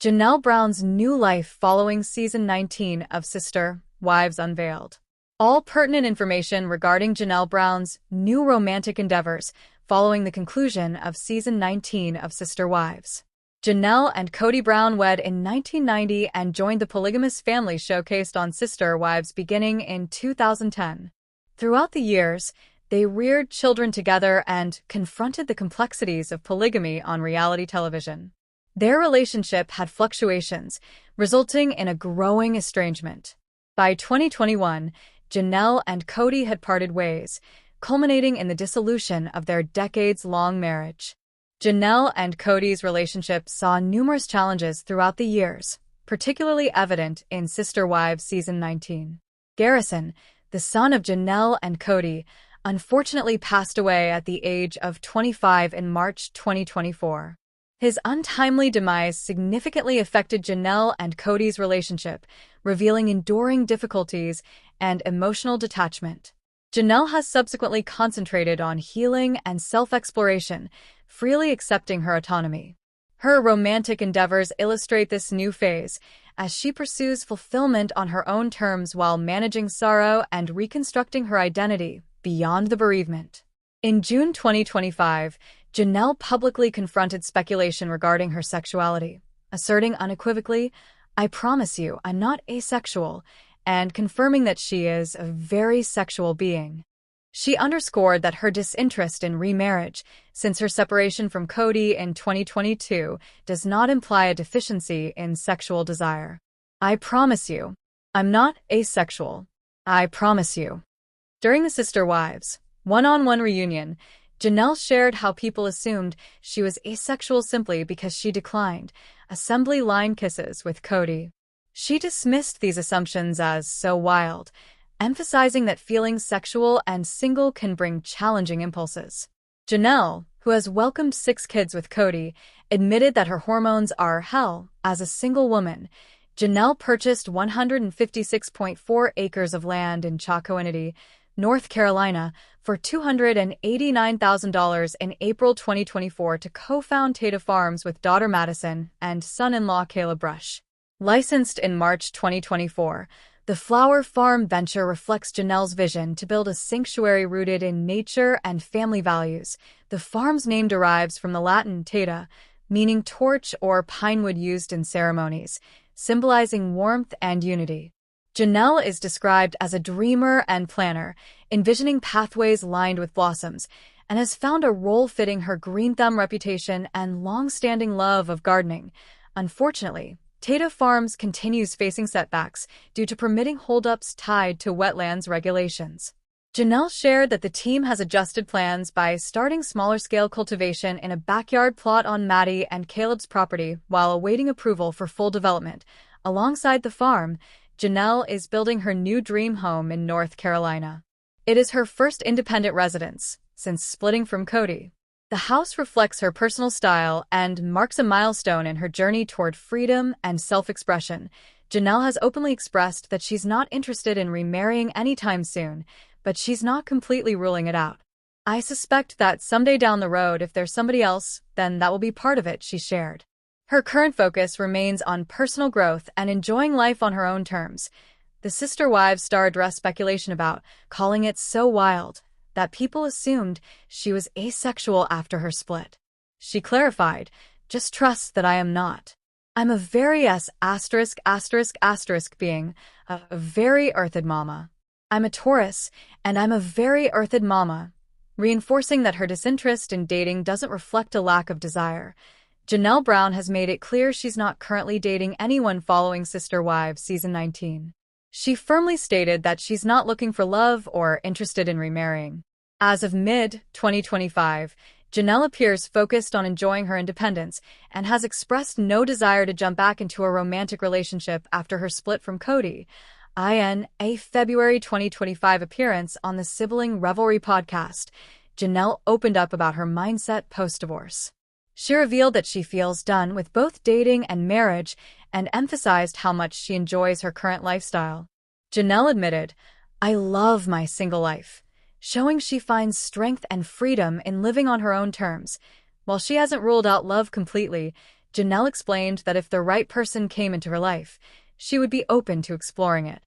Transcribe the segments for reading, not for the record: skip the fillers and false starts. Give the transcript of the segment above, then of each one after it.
Janelle Brown's new life following season 19 of Sister Wives unveiled. All pertinent information regarding Janelle Brown's new romantic endeavors following the conclusion of season 19 of Sister Wives. Janelle and KODY Brown wed in 1990 and joined the polygamous family showcased on Sister Wives beginning in 2010. Throughout the years, they reared children together and confronted the complexities of polygamy on reality television. Their relationship had fluctuations, resulting in a growing estrangement. By 2021, Janelle and KODY had parted ways, culminating in the dissolution of their decades-long marriage. Janelle and KODY's relationship saw numerous challenges throughout the years, particularly evident in Sister Wives season 19. Garrison, the son of Janelle and KODY, unfortunately passed away at the age of 25 in March 2024. His untimely demise significantly affected Janelle and KODY's relationship, revealing enduring difficulties and emotional detachment. Janelle has subsequently concentrated on healing and self-exploration, freely accepting her autonomy. Her romantic endeavors illustrate this new phase, as she pursues fulfillment on her own terms while managing sorrow and reconstructing her identity beyond the bereavement. In June 2025, Janelle publicly confronted speculation regarding her sexuality, asserting unequivocally, "I promise you, I'm not asexual," and confirming that she is a very sexual being. She underscored that her disinterest in remarriage, since her separation from KODY in 2022, does not imply a deficiency in sexual desire. "I promise you, I'm not asexual. I promise you." During the Sister Wives one-on-one reunion, Janelle shared how people assumed she was asexual simply because she declined assembly line kisses with KODY. She dismissed these assumptions as so wild, emphasizing that feeling sexual and single can bring challenging impulses. Janelle, who has welcomed 6 kids with KODY, admitted that her hormones are hell. As a single woman, Janelle purchased 156.4 acres of land in Chocowinity, North Carolina, for $289,000 in April 2024 to co-found Tata Farms with daughter Madison and son-in-law Caleb Brush. Licensed in March 2024, the Flower Farm venture reflects Janelle's vision to build a sanctuary rooted in nature and family values. The farm's name derives from the Latin tata, meaning torch or pine wood used in ceremonies, symbolizing warmth and unity. Janelle is described as a dreamer and planner, envisioning pathways lined with blossoms, and has found a role fitting her green thumb reputation and long-standing love of gardening. Unfortunately, Tata Farms continues facing setbacks due to permitting holdups tied to wetlands regulations. Janelle shared that the team has adjusted plans by starting smaller-scale cultivation in a backyard plot on Maddie and Caleb's property while awaiting approval for full development. Alongside the farm, Janelle is building her new dream home in North Carolina. It is her first independent residence since splitting from KODY. The house reflects her personal style and marks a milestone in her journey toward freedom and self-expression. Janelle has openly expressed that she's not interested in remarrying anytime soon, but she's not completely ruling it out. "I suspect that someday down the road, if there's somebody else, then that will be part of it," she shared. Her current focus remains on personal growth and enjoying life on her own terms. The Sister Wives star addressed speculation about, calling it so wild that people assumed she was asexual after her split. She clarified, "Just trust that I am not. I'm a very being, a very earthed mama. I'm a Taurus, and I'm a very earthed mama," reinforcing that her disinterest in dating doesn't reflect a lack of desire. Janelle Brown has made it clear she's not currently dating anyone following Sister Wives season 19. She firmly stated that she's not looking for love or interested in remarrying. As of mid-2025, Janelle appears focused on enjoying her independence and has expressed no desire to jump back into a romantic relationship after her split from KODY. In a February 2025 appearance on the Sibling Revelry podcast, Janelle opened up about her mindset post-divorce. She revealed that she feels done with both dating and marriage and emphasized how much she enjoys her current lifestyle. Janelle admitted, "I love my single life," showing she finds strength and freedom in living on her own terms. While she hasn't ruled out love completely, Janelle explained that if the right person came into her life, she would be open to exploring it.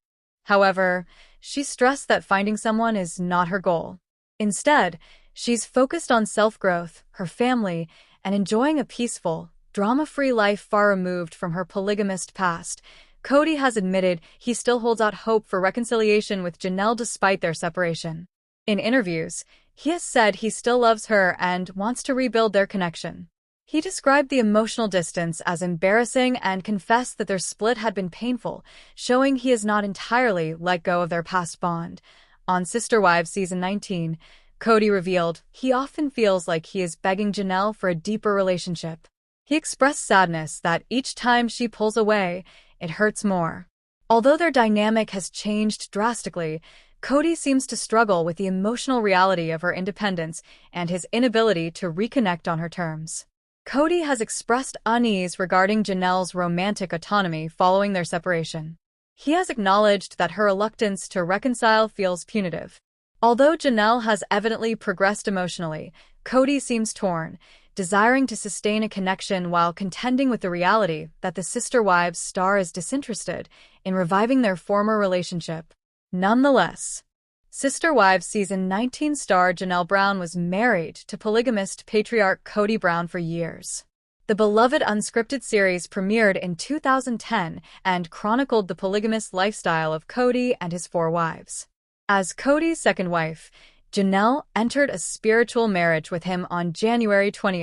However, she stressed that finding someone is not her goal. Instead, she's focused on self-growth, her family, and enjoying a peaceful, drama-free life far removed from her polygamist past. KODY has admitted he still holds out hope for reconciliation with Janelle despite their separation. In interviews, he has said he still loves her and wants to rebuild their connection. He described the emotional distance as embarrassing and confessed that their split had been painful, showing he has not entirely let go of their past bond. On Sister Wives Season 19, KODY revealed he often feels like he is begging Janelle for a deeper relationship. He expressed sadness that each time she pulls away, it hurts more. Although their dynamic has changed drastically, KODY seems to struggle with the emotional reality of her independence and his inability to reconnect on her terms. KODY has expressed unease regarding Janelle's romantic autonomy following their separation. He has acknowledged that her reluctance to reconcile feels punitive. Although Janelle has evidently progressed emotionally, KODY seems torn, desiring to sustain a connection while contending with the reality that the Sister Wives star is disinterested in reviving their former relationship. Nonetheless, Sister Wives Season 19 star Janelle Brown was married to polygamist patriarch KODY Brown for years. The beloved unscripted series premiered in 2010 and chronicled the polygamous lifestyle of KODY and his 4 wives. As KODY's second wife, Janelle entered a spiritual marriage with him on January 20,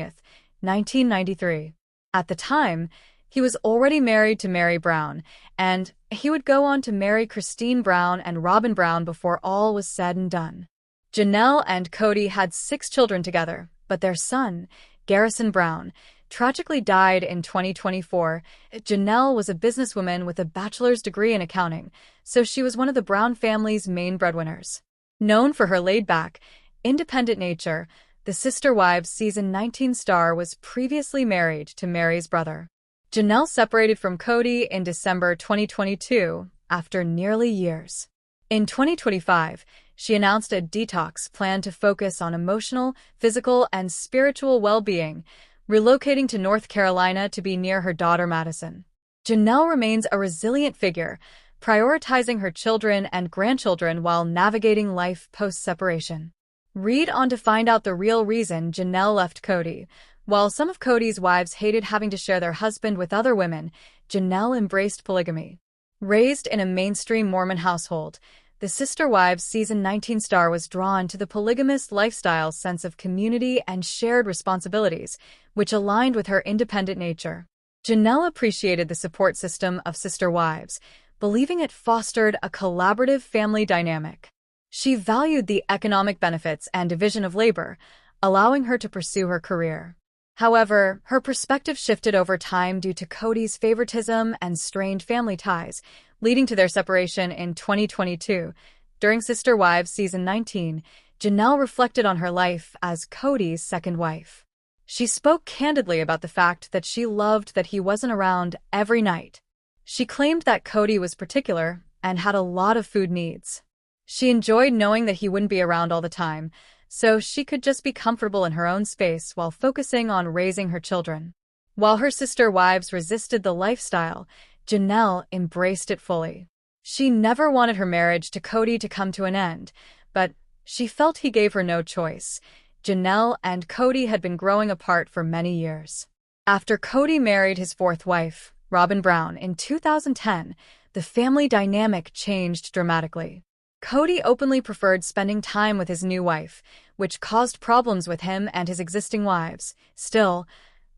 1993. At the time, he was already married to Mary Brown, and he would go on to marry Christine Brown and Robyn Brown before all was said and done. Janelle and KODY had 6 children together, but their son, Garrison Brown, tragically died in 2024. Janelle was a businesswoman with a bachelor's degree in accounting, so she was one of the Brown family's main breadwinners. Known for her laid-back, independent nature, the Sister Wives Season 19 star was previously married to Mary's brother. Janelle separated from KODY in December 2022 after nearly years. In 2025, she announced a detox plan to focus on emotional, physical, and spiritual well-being, relocating to North Carolina to be near her daughter Madison. Janelle remains a resilient figure, prioritizing her children and grandchildren while navigating life post-separation. Read on to find out the real reason Janelle left KODY. While some of KODY's wives hated having to share their husband with other women, Janelle embraced polygamy. Raised in a mainstream Mormon household, the Sister Wives Season 19 star was drawn to the polygamous lifestyle's sense of community and shared responsibilities, which aligned with her independent nature. Janelle appreciated the support system of Sister Wives, believing it fostered a collaborative family dynamic. She valued the economic benefits and division of labor, allowing her to pursue her career. However, her perspective shifted over time due to KODY's favoritism and strained family ties, leading to their separation in 2022. During Sister Wives Season 19, Janelle reflected on her life as KODY's second wife. She spoke candidly about the fact that she loved that he wasn't around every night. She claimed that KODY was particular and had a lot of food needs. She enjoyed knowing that he wouldn't be around all the time, so she could just be comfortable in her own space while focusing on raising her children. While her sister wives resisted the lifestyle, Janelle embraced it fully. She never wanted her marriage to KODY to come to an end, but she felt he gave her no choice. Janelle and KODY had been growing apart for many years. After KODY married his 4th wife, Robyn Brown, in 2010, the family dynamic changed dramatically. KODY openly preferred spending time with his new wife, which caused problems with him and his existing wives. Still,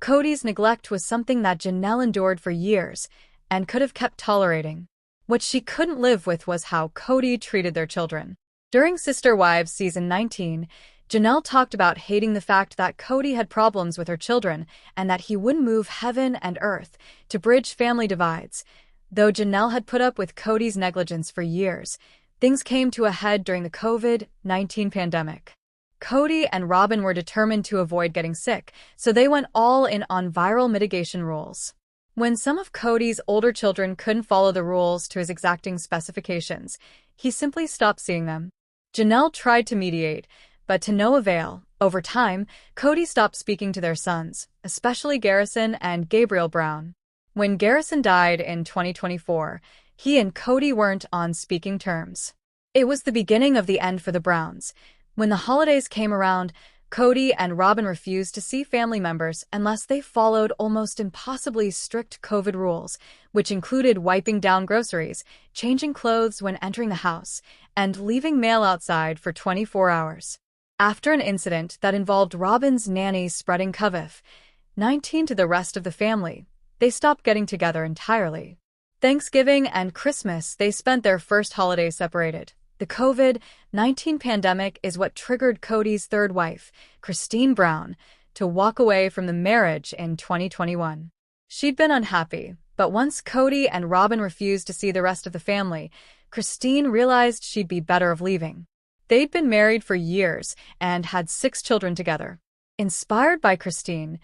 KODY's neglect was something that Janelle endured for years and could have kept tolerating. What she couldn't live with was how KODY treated their children. During Sister Wives Season 19, Janelle talked about hating the fact that KODY had problems with her children and that he wouldn't move heaven and earth to bridge family divides. Though Janelle had put up with KODY's negligence for years, things came to a head during the COVID-19 pandemic. KODY and Robyn were determined to avoid getting sick, so they went all in on viral mitigation rules. When some of KODY's older children couldn't follow the rules to his exacting specifications, he simply stopped seeing them. Janelle tried to mediate, but to no avail. Over time, KODY stopped speaking to their sons, especially Garrison and Gabriel Brown. When Garrison died in 2024, he and KODY weren't on speaking terms. It was the beginning of the end for the Browns. When the holidays came around, KODY and Robyn refused to see family members unless they followed almost impossibly strict COVID rules, which included wiping down groceries, changing clothes when entering the house, and leaving mail outside for 24 hours. After an incident that involved Robyn's nanny spreading COVID-19 to the rest of the family, they stopped getting together entirely. Thanksgiving and Christmas, they spent their first holidays separated. The COVID-19 pandemic is what triggered KODY's third wife, Robyn Brown, to walk away from the marriage in 2021. She'd been unhappy, but once KODY and Robyn refused to see the rest of the family, Robyn realized she'd be better off leaving. They'd been married for years and had 6 children together. Inspired by Robyn,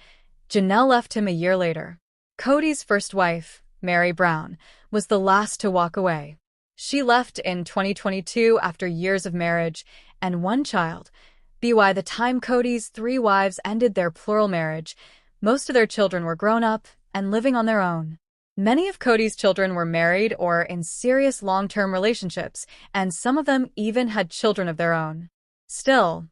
Janelle left him a year later. KODY's first wife, Robyn Brown, was the last to walk away. She left in 2022 after years of marriage and 1 child. By the time KODY's 3 wives ended their plural marriage, most of their children were grown up and living on their own. Many of KODY's children were married or in serious long-term relationships, and some of them even had children of their own. Still,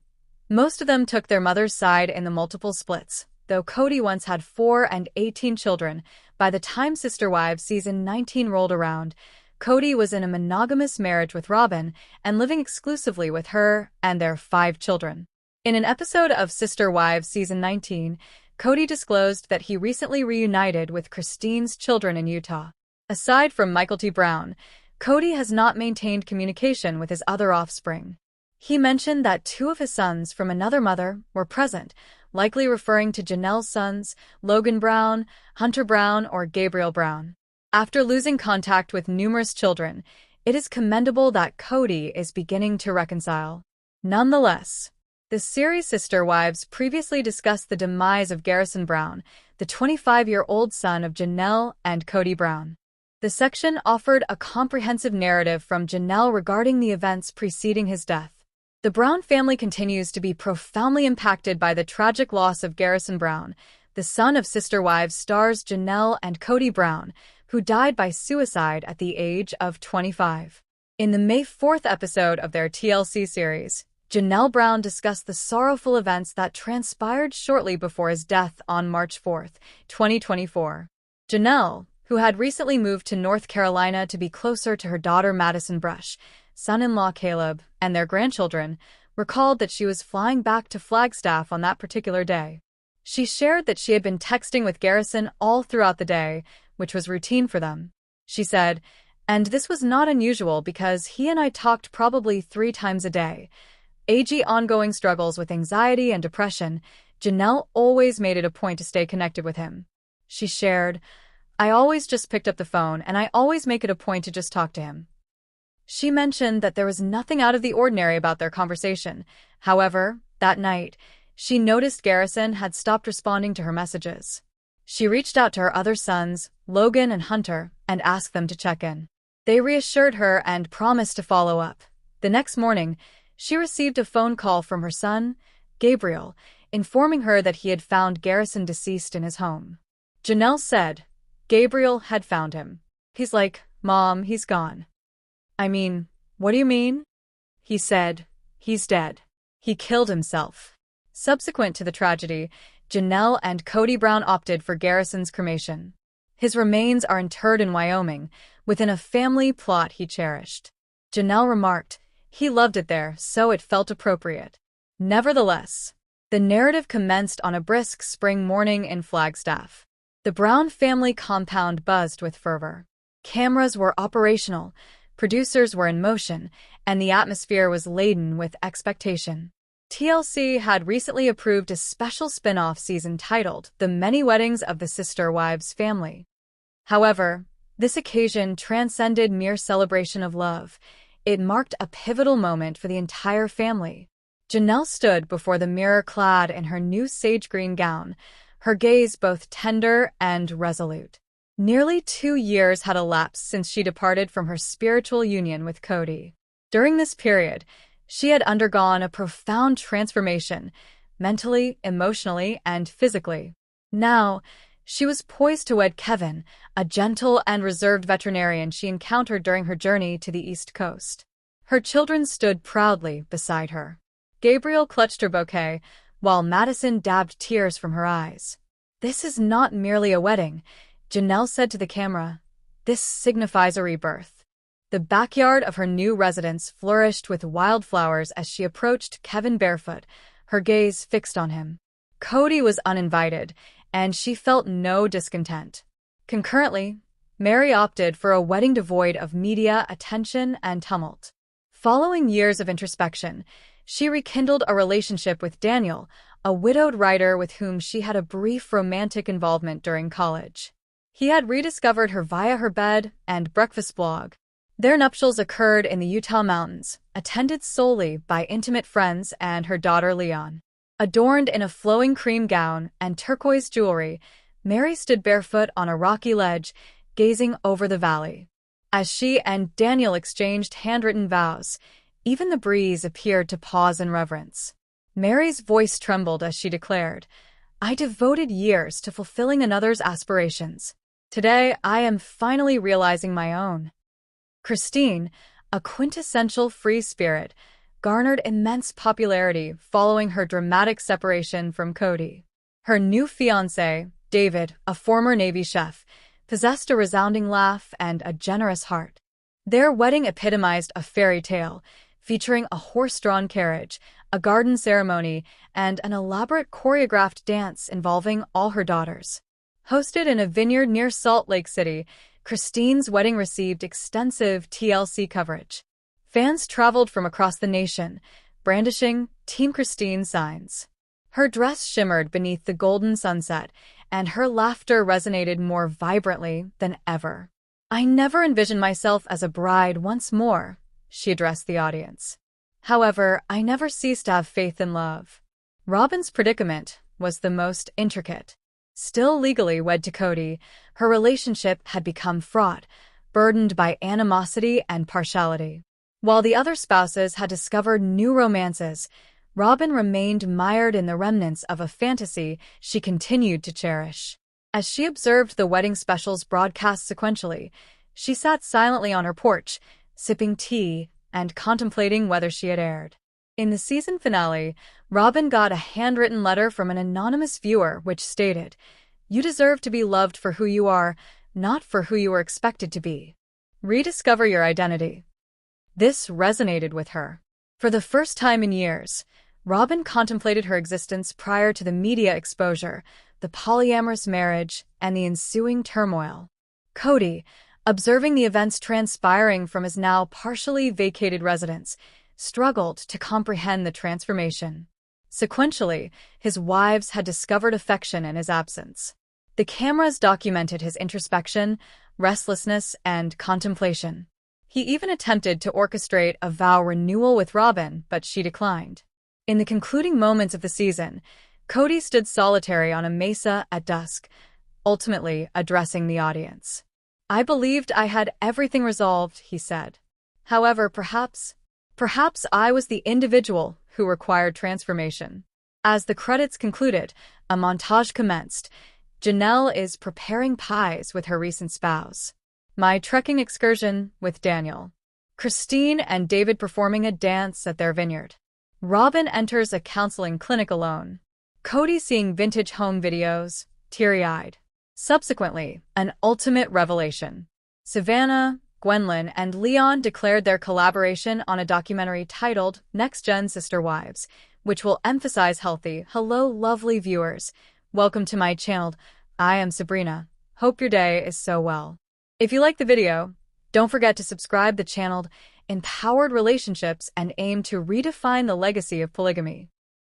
most of them took their mother's side in the multiple splits. Though KODY once had 4 and 18 children, by the time Sister Wives season 19 rolled around, KODY was in a monogamous marriage with Robyn and living exclusively with her and their 5 children. In an episode of Sister Wives season 19, KODY disclosed that he recently reunited with Robyn's children in Utah. Aside from Michael T. Brown, KODY has not maintained communication with his other offspring. He mentioned that 2 of his sons from another mother were present, likely referring to Janelle's sons, Logan Brown, Hunter Brown, or Gabriel Brown. After losing contact with numerous children, it is commendable that KODY is beginning to reconcile. Nonetheless, the series Sister Wives previously discussed the demise of Garrison Brown, the 25-year-old son of Janelle and KODY Brown. The section offered a comprehensive narrative from Janelle regarding the events preceding his death. The Brown family continues to be profoundly impacted by the tragic loss of Garrison Brown, the son of Sister Wives stars Janelle and KODY Brown, who died by suicide at the age of 25. In the May 4th episode of their TLC series, Janelle Brown discussed the sorrowful events that transpired shortly before his death on March 4, 2024. Janelle, who had recently moved to North Carolina to be closer to her daughter Madison Brush, son-in-law Caleb, and their grandchildren, recalled that she was flying back to Flagstaff on that particular day. She shared that she had been texting with Garrison all throughout the day, which was routine for them. She said, "And this was not unusual because he and I talked probably 3 times a day." Ongoing struggles with anxiety and depression, Janelle always made it a point to stay connected with him. She shared, "I always just picked up the phone and I always make it a point to just talk to him." She mentioned that there was nothing out of the ordinary about their conversation. However, that night, she noticed Garrison had stopped responding to her messages. She reached out to her other sons, Logan and Hunter, and asked them to check in. They reassured her and promised to follow up. The next morning, she received a phone call from her son, Gabriel, informing her that he had found Garrison deceased in his home. Janelle said, "Gabriel had found him. He's like, 'Mom, he's gone.'" "I mean, what do you mean?" He said, "He's dead. He killed himself." Subsequent to the tragedy, Janelle and KODY Brown opted for Garrison's cremation. His remains are interred in Wyoming, within a family plot he cherished. Janelle remarked, "He loved it there, so it felt appropriate." Nevertheless, the narrative commenced on a brisk spring morning in Flagstaff. The Brown family compound buzzed with fervor. Cameras were operational, producers were in motion, and the atmosphere was laden with expectation. TLC had recently approved a special spin-off season titled The Many Weddings of the Sister Wives Family. However, this occasion transcended mere celebration of love. It marked a pivotal moment for the entire family. Janelle stood before the mirror clad in her new sage green gown, her gaze both tender and resolute. Nearly 2 years had elapsed since she departed from her spiritual union with KODY. During this period, She had undergone a profound transformation, mentally, emotionally, and physically. Now, she was poised to wed Kevin, a gentle and reserved veterinarian she encountered during her journey to the East Coast. Her children stood proudly beside her. Gabriel clutched her bouquet, while Madison dabbed tears from her eyes. "This is not merely a wedding," Janelle said to the camera. "This signifies a rebirth." The backyard of her new residence flourished with wildflowers as she approached Kevin barefoot, her gaze fixed on him. KODY was uninvited, and she felt no discontent. Concurrently, Mary opted for a wedding devoid of media attention and tumult. Following years of introspection, she rekindled a relationship with Daniel, a widowed writer with whom she had a brief romantic involvement during college. He had rediscovered her via her bed and breakfast blog. Their nuptials occurred in the Utah mountains, attended solely by intimate friends and her daughter Leon. Adorned in a flowing cream gown and turquoise jewelry, Mary stood barefoot on a rocky ledge, gazing over the valley. As she and Daniel exchanged handwritten vows, even the breeze appeared to pause in reverence. Mary's voice trembled as she declared, "I devoted years to fulfilling another's aspirations. Today, I am finally realizing my own." Christine, a quintessential free spirit, garnered immense popularity following her dramatic separation from KODY. Her new fiancé, David, a former Navy chef, possessed a resounding laugh and a generous heart. Their wedding epitomized a fairy tale, featuring a horse-drawn carriage, a garden ceremony, and an elaborate choreographed dance involving all her daughters. Hosted in a vineyard near Salt Lake City, Christine's wedding received extensive TLC coverage. Fans traveled from across the nation, brandishing Team Christine signs. Her dress shimmered beneath the golden sunset, and her laughter resonated more vibrantly than ever. "I never envisioned myself as a bride once more," she addressed the audience. "However, I never ceased to have faith in love." Robyn's predicament was the most intricate. Still legally wed to KODY, her relationship had become fraught, burdened by animosity and partiality. While the other spouses had discovered new romances, Robyn remained mired in the remnants of a fantasy she continued to cherish. As she observed the wedding specials broadcast sequentially, she sat silently on her porch, sipping tea and contemplating whether she had aired. In the season finale, Robyn got a handwritten letter from an anonymous viewer which stated, "You deserve to be loved for who you are, not for who you were expected to be. Rediscover your identity." This resonated with her. For the first time in years, Robyn contemplated her existence prior to the media exposure, the polyamorous marriage, and the ensuing turmoil. KODY, observing the events transpiring from his now partially vacated residence, struggled to comprehend the transformation. Sequentially, his wives had discovered affection in his absence. The cameras documented his introspection, restlessness, and contemplation. He even attempted to orchestrate a vow renewal with Robyn, but she declined. In the concluding moments of the season, KODY stood solitary on a mesa at dusk, ultimately addressing the audience. "I believed I had everything resolved," he said. "However, perhaps I was the individual who required transformation." As the credits concluded, a montage commenced. Janelle is preparing pies with her recent spouse. My trekking excursion with Daniel. Christine and David performing a dance at their vineyard. Robyn enters a counseling clinic alone. KODY seeing vintage home videos, teary-eyed. Subsequently, an ultimate revelation. Savannah, Gwendolyn, and Leon declared their collaboration on a documentary titled Next Gen Sister Wives, which will emphasize healthy, hello lovely viewers. Welcome to my channel. I am Sabrina. Hope your day is so well. If you like the video, don't forget to subscribe the channel. Empowered relationships and aim to redefine the legacy of polygamy.